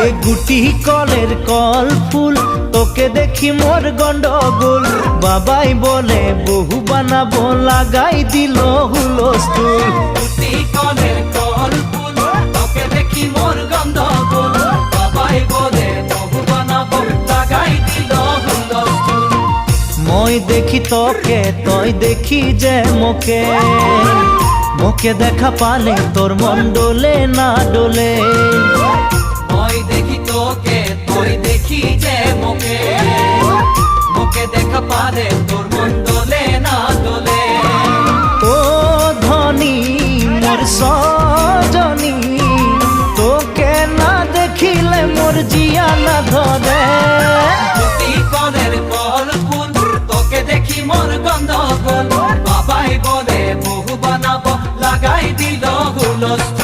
এ গুটি কলের কল ফুল তোকে দেখি মোর গন্ডগোল বাবাই বলে বহু বানাবো লাগাই দিল হুলস্থুল গুটি কলের কল ফুল তোকে দেখি মোর গন্ডগোল বাবাই বলে বহু বানাবো লাগাই দিল হুলস্থুল মই দেখি তোকে তই দেখি যে মোকে মোকে দেখা পালে তোর মন ডোলে না ডোলে মই দেখি তোকে তুই দেখি যে মোকে মোকে দেখা পালে তোর মন দোলে না দোলে ও ধনী মোর সজনী তোকে না দেখিলে মোর জিয়া না ধরে গুটি কলের কল ফুল তোকে দেখি মোর গন্ডগোল বাবাই বলে বহু বানাবো লাগাই দিল হুলস্থুল